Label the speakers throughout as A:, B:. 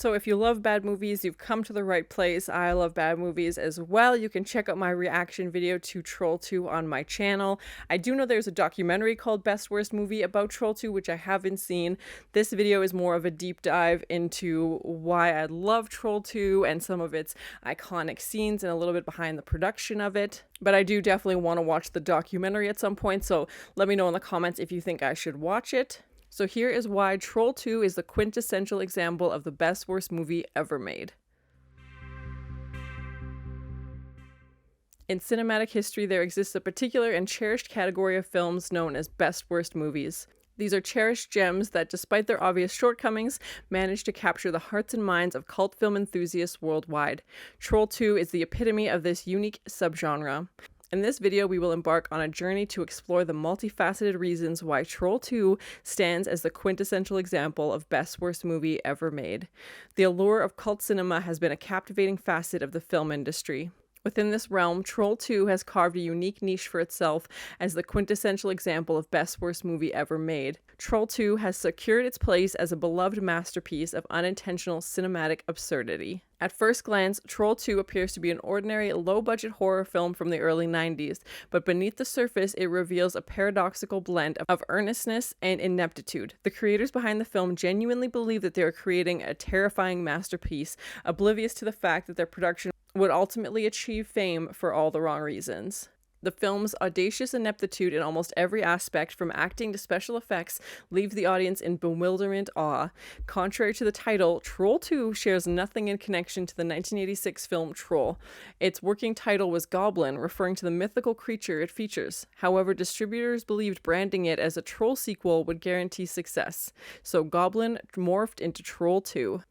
A: So if you love bad movies, you've come to the right place. I love bad movies as well. You can check out my reaction video to Troll 2 on my channel. I do know there's a documentary called Best Worst Movie about Troll 2, which I haven't seen. This video is more of a deep dive into why I love Troll 2 and some of its iconic scenes and a little bit behind the production of it. But I do definitely want to watch the documentary at some point, so let me know in the comments if you think I should watch it. So here is why Troll 2 is the quintessential example of the best worst movie ever made. In cinematic history, there exists a particular and cherished category of films known as best worst movies. These are cherished gems that, despite their obvious shortcomings, manage to capture the hearts and minds of cult film enthusiasts worldwide. Troll 2 is the epitome of this unique subgenre. In this video, we will embark on a journey to explore the multifaceted reasons why Troll 2 stands as the quintessential example of best worst movie ever made. The allure of cult cinema has been a captivating facet of the film industry. Within this realm, Troll 2 has carved a unique niche for itself as the quintessential example of best worst movie ever made. Troll 2 has secured its place as a beloved masterpiece of unintentional cinematic absurdity. At first glance, Troll 2 appears to be an ordinary, low-budget horror film from the early 90s, but beneath the surface it reveals a paradoxical blend of earnestness and ineptitude. The creators behind the film genuinely believe that they are creating a terrifying masterpiece, oblivious to the fact that their production would ultimately achieve fame for all the wrong reasons. The film's audacious ineptitude in almost every aspect, from acting to special effects, leaves the audience in bewilderment awe. Contrary to the title, Troll 2 shares nothing in connection to the 1986 film Troll. Its working title was Goblin, referring to the mythical creature it features. However, distributors believed branding it as a Troll sequel would guarantee success, so Goblin morphed into Troll 2.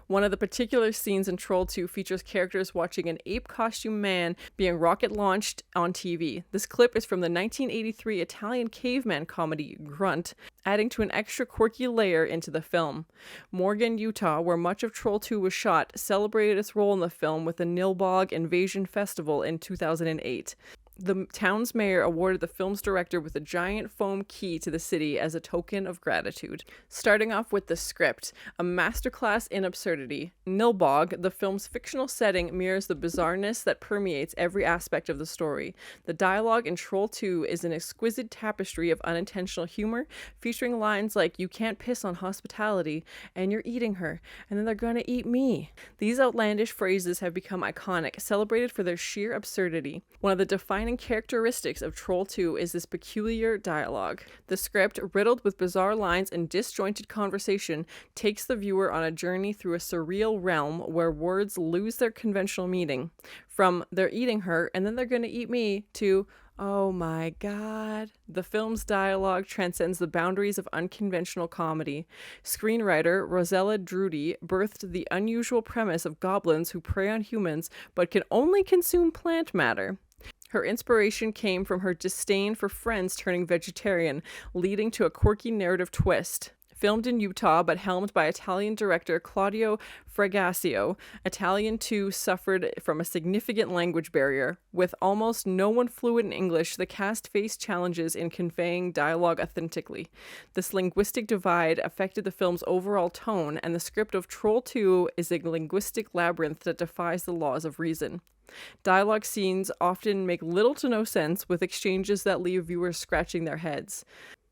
A: One of the particular scenes in Troll 2 features characters watching an ape costume man being rocket launched on TV. This clip is from the 1983 Italian caveman comedy Grunt, adding to an extra quirky layer into the film. Morgan, Utah, where much of Troll 2 was shot, celebrated its role in the film with the Nilbog Invasion Festival in 2008. The town's mayor awarded the film's director with a giant foam key to the city as a token of gratitude. Starting off with the script, a masterclass in absurdity. Nilbog, the film's fictional setting, mirrors the bizarreness that permeates every aspect of the story. The dialogue in Troll 2 is an exquisite tapestry of unintentional humor, featuring lines like, "You can't piss on hospitality," and "You're eating her," and "Then they're gonna eat me." These outlandish phrases have become iconic, celebrated for their sheer absurdity. One of the defining characteristics of Troll 2 is this peculiar dialogue. The script, riddled with bizarre lines and disjointed conversation, takes the viewer on a journey through a surreal realm where words lose their conventional meaning. From "they're eating her" and "then they're gonna eat me" to "oh my god." The film's dialogue transcends the boundaries of unconventional comedy. Screenwriter Rosella Drudy birthed the unusual premise of goblins who prey on humans but can only consume plant matter. Her inspiration came from her disdain for friends turning vegetarian, leading to a quirky narrative twist. Filmed in Utah but helmed by Italian director Claudio Fragasso, Italian 2 suffered from a significant language barrier. With almost no one fluent in English, the cast faced challenges in conveying dialogue authentically. This linguistic divide affected the film's overall tone, and the script of Troll 2 is a linguistic labyrinth that defies the laws of reason. Dialogue scenes often make little to no sense, with exchanges that leave viewers scratching their heads.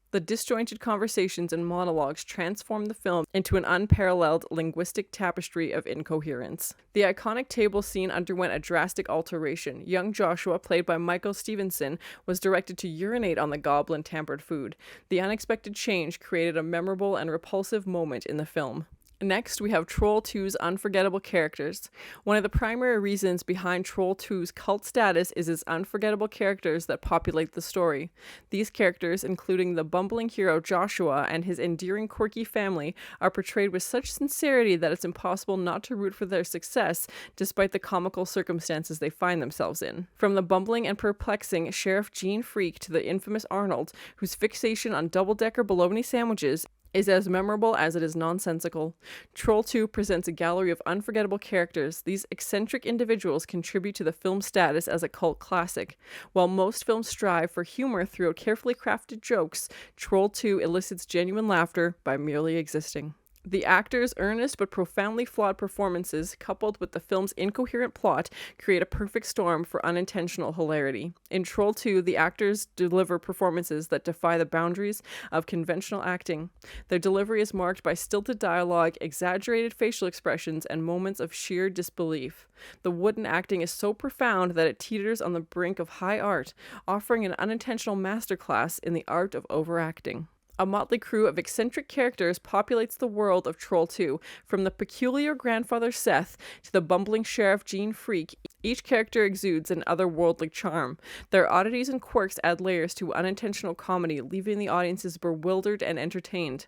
A: The disjointed conversations and monologues transform the film into an unparalleled linguistic tapestry of incoherence. The iconic table scene underwent a drastic alteration. Young Joshua, played by Michael Stevenson, was directed to urinate on the goblin tampered food. The unexpected change created a memorable and repulsive moment in the film. Next, we have Troll 2's unforgettable characters. One of the primary reasons behind Troll 2's cult status is its unforgettable characters that populate the story. These characters, including the bumbling hero Joshua and his endearing quirky family, are portrayed with such sincerity that it's impossible not to root for their success, despite the comical circumstances they find themselves in. From the bumbling and perplexing Sheriff Gene Freak to the infamous Arnold, whose fixation on double-decker bologna sandwiches is as memorable as it is nonsensical. Troll 2 presents a gallery of unforgettable characters. These eccentric individuals contribute to the film's status as a cult classic. While most films strive for humor through carefully crafted jokes, Troll 2 elicits genuine laughter by merely existing. The actors' earnest but profoundly flawed performances, coupled with the film's incoherent plot, create a perfect storm for unintentional hilarity. In Troll 2, the actors deliver performances that defy the boundaries of conventional acting. Their delivery is marked by stilted dialogue, exaggerated facial expressions, and moments of sheer disbelief. The wooden acting is so profound that it teeters on the brink of high art, offering an unintentional masterclass in the art of overacting. A motley crew of eccentric characters populates the world of Troll 2, from the peculiar grandfather Seth to the bumbling sheriff Gene Freak. Each character exudes an otherworldly charm. Their oddities and quirks add layers to unintentional comedy, leaving the audiences bewildered and entertained.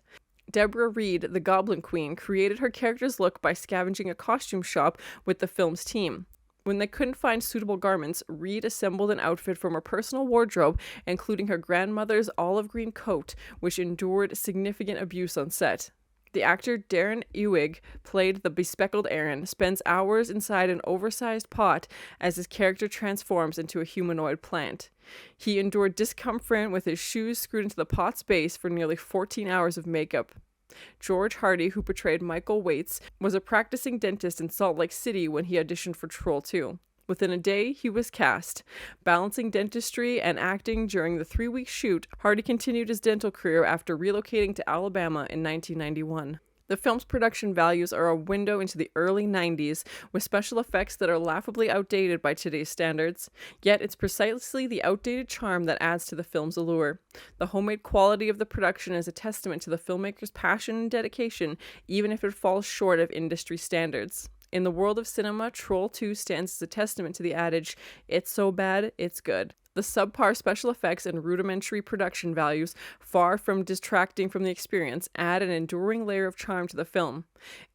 A: Deborah Reed, the Goblin Queen, created her character's look by scavenging a costume shop with the film's team. When they couldn't find suitable garments, Reed assembled an outfit from her personal wardrobe, including her grandmother's olive green coat, which endured significant abuse on set. The actor Darren Ewig played the bespectacled Aaron, spends hours inside an oversized pot as his character transforms into a humanoid plant. He endured discomfort with his shoes screwed into the pot's base for nearly 14 hours of makeup. George Hardy, who portrayed Michael Waits, was a practicing dentist in Salt Lake City when he auditioned for Troll 2. Within a day, he was cast. Balancing dentistry and acting during the 3-week shoot, Hardy continued his dental career after relocating to Alabama in 1991. The film's production values are a window into the early 90s, with special effects that are laughably outdated by today's standards. Yet it's precisely the outdated charm that adds to the film's allure. The homemade quality of the production is a testament to the filmmaker's passion and dedication, even if it falls short of industry standards. In the world of cinema, Troll 2 stands as a testament to the adage, "It's so bad, it's good." The subpar special effects and rudimentary production values, far from detracting from the experience, add an enduring layer of charm to the film.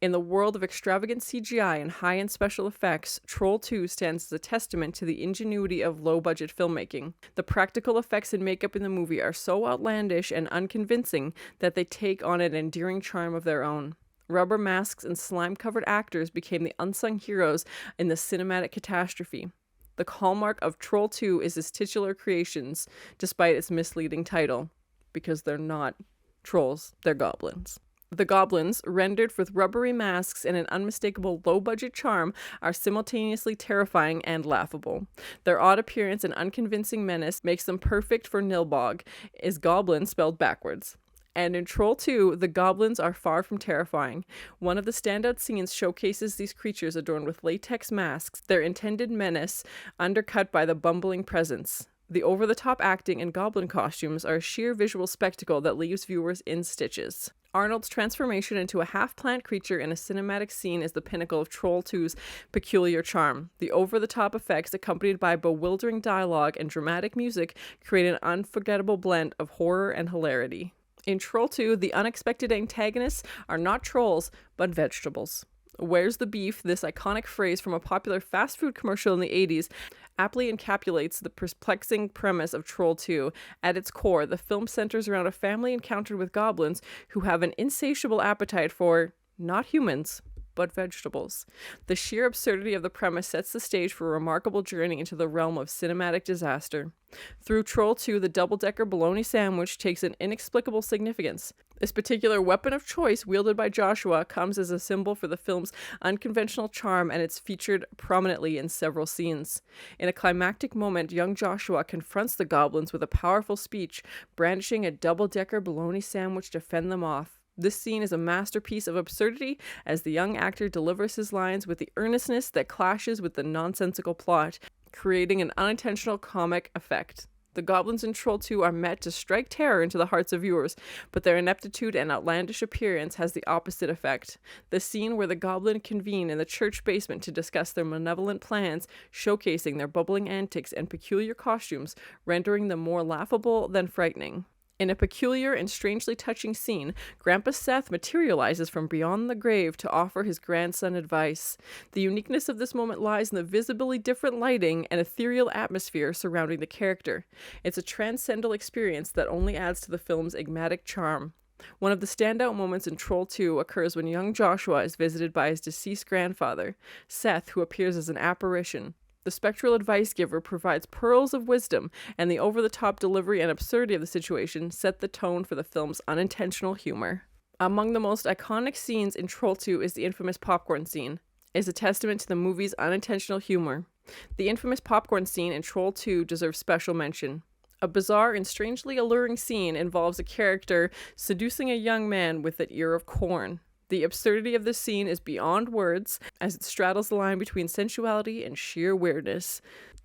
A: In the world of extravagant CGI and high-end special effects, Troll 2 stands as a testament to the ingenuity of low-budget filmmaking. The practical effects and makeup in the movie are so outlandish and unconvincing that they take on an endearing charm of their own. Rubber masks and slime-covered actors became the unsung heroes in the cinematic catastrophe. The hallmark of Troll 2 is its titular creations, despite its misleading title, because they're not trolls, they're goblins. The goblins, rendered with rubbery masks and an unmistakable low-budget charm, are simultaneously terrifying and laughable. Their odd appearance and unconvincing menace makes them perfect for Nilbog, is goblin spelled backwards. And in Troll 2, the goblins are far from terrifying. One of the standout scenes showcases these creatures adorned with latex masks, their intended menace undercut by the bumbling presence. The over-the-top acting and goblin costumes are a sheer visual spectacle that leaves viewers in stitches. Arnold's transformation into a half-plant creature in a cinematic scene is the pinnacle of Troll 2's peculiar charm. The over-the-top effects, accompanied by bewildering dialogue and dramatic music, create an unforgettable blend of horror and hilarity. In Troll 2, the unexpected antagonists are not trolls, but vegetables. "Where's the beef?" This iconic phrase from a popular fast food commercial in the 80s aptly encapsulates the perplexing premise of Troll 2. At its core, the film centers around a family encountered with goblins who have an insatiable appetite for, not humans, but vegetables. The sheer absurdity of the premise sets the stage for a remarkable journey into the realm of cinematic disaster. Through Troll 2, the double-decker bologna sandwich takes an inexplicable significance. This particular weapon of choice wielded by Joshua comes as a symbol for the film's unconventional charm, and it's featured prominently in several scenes. In a climactic moment, young Joshua confronts the goblins with a powerful speech, brandishing a double-decker bologna sandwich to fend them off. This scene is a masterpiece of absurdity as the young actor delivers his lines with the earnestness that clashes with the nonsensical plot, creating an unintentional comic effect. The goblins in Troll 2 are meant to strike terror into the hearts of viewers, but their ineptitude and outlandish appearance has the opposite effect. The scene where the goblins convene in the church basement to discuss their malevolent plans, showcasing their bubbling antics and peculiar costumes, rendering them more laughable than frightening. In a peculiar and strangely touching scene, Grandpa Seth materializes from beyond the grave to offer his grandson advice. The uniqueness of this moment lies in the visibly different lighting and ethereal atmosphere surrounding the character. It's a transcendental experience that only adds to the film's enigmatic charm. One of the standout moments in Troll 2 occurs when young Joshua is visited by his deceased grandfather, Seth, who appears as an apparition. The spectral advice giver provides pearls of wisdom, and the over-the-top delivery and absurdity of the situation set the tone for the film's unintentional humor. Among the most iconic scenes in Troll 2 is the infamous popcorn scene. It is a testament to the movie's unintentional humor. The infamous popcorn scene in Troll 2 deserves special mention. A bizarre and strangely alluring scene involves a character seducing a young man with an ear of corn. The absurdity of this scene is beyond words, as it straddles the line between sensuality and sheer weirdness.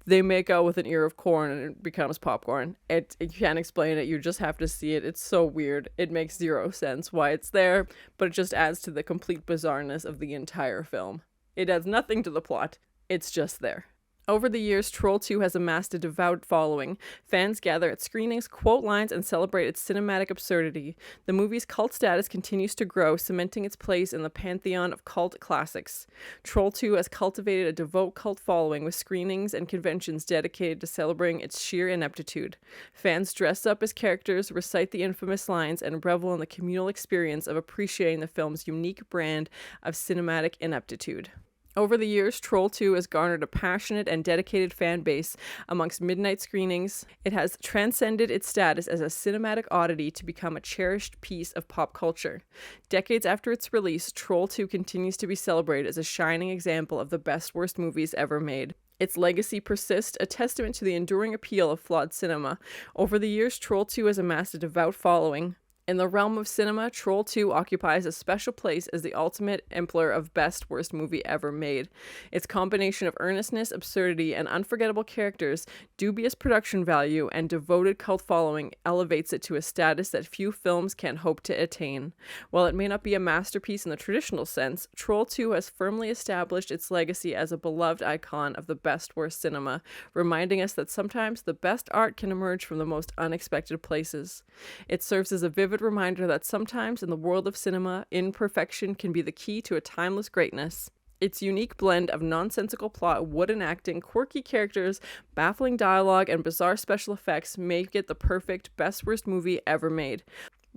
A: They make out with an ear of corn and it becomes popcorn. You can't explain it, you just have to see it. It's so weird. It makes zero sense why it's there, but it just adds to the complete bizarreness of the entire film. It adds nothing to the plot, it's just there. Over the years, Troll 2 has amassed a devout following. Fans gather at screenings, quote lines, and celebrate its cinematic absurdity. The movie's cult status continues to grow, cementing its place in the pantheon of cult classics. Troll 2 has cultivated a devout cult following with screenings and conventions dedicated to celebrating its sheer ineptitude. Fans dress up as characters, recite the infamous lines, and revel in the communal experience of appreciating the film's unique brand of cinematic ineptitude. Over the years, Troll 2 has garnered a passionate and dedicated fan base amongst midnight screenings. It has transcended its status as a cinematic oddity to become a cherished piece of pop culture. Decades after its release, Troll 2 continues to be celebrated as a shining example of the best worst movies ever made. Its legacy persists, a testament to the enduring appeal of flawed cinema. Over the years, Troll 2 has amassed a devout following. In the realm of cinema, Troll 2 occupies a special place as the ultimate exemplar of best worst movie ever made. Its combination of earnestness, absurdity, and unforgettable characters, dubious production value, and devoted cult following elevates it to a status that few films can hope to attain. While it may not be a masterpiece in the traditional sense, Troll 2 has firmly established its legacy as a beloved icon of the best worst cinema, reminding us that sometimes the best art can emerge from the most unexpected places. It serves as a vivid reminder that sometimes in the world of cinema, imperfection can be the key to a timeless greatness. Its unique blend of nonsensical plot, wooden acting, quirky characters, baffling dialogue, and bizarre special effects make it the perfect best worst movie ever made.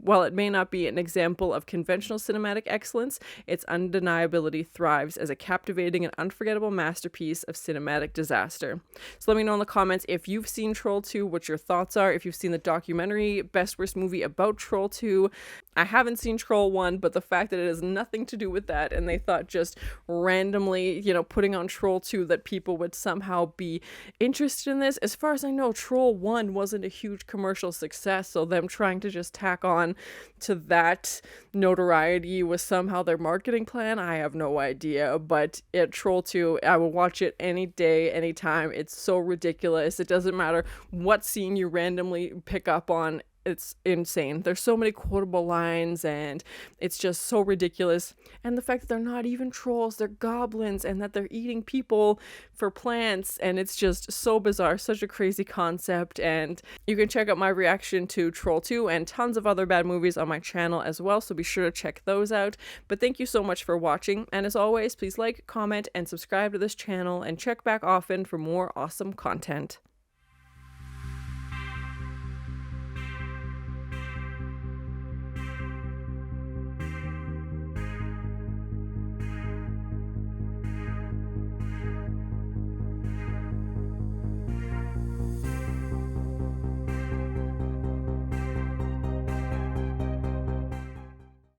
A: While it may not be an example of conventional cinematic excellence, its undeniability thrives as a captivating and unforgettable masterpiece of cinematic disaster. So let me know in the comments if you've seen Troll 2, what your thoughts are, if you've seen the documentary Best Worst Movie about Troll 2. I haven't seen Troll 1, but the fact that it has nothing to do with that, and they thought just randomly, putting on Troll 2 that people would somehow be interested in this. As far as I know, Troll 1 wasn't a huge commercial success, so them trying to just tack on to that notoriety was somehow their marketing plan. I have no idea, but at Troll 2, I will watch it any day, anytime. It's so ridiculous. It doesn't matter what scene you randomly pick up on. It's insane. There's so many quotable lines and it's just so ridiculous. And the fact that they're not even trolls, they're goblins, and that they're eating people for plants, and it's just so bizarre, such a crazy concept. And you can check out my reaction to Troll 2 and tons of other bad movies on my channel as well, so be sure to check those out. But thank you so much for watching, and as always, please like, comment, and subscribe to this channel, and check back often for more awesome content.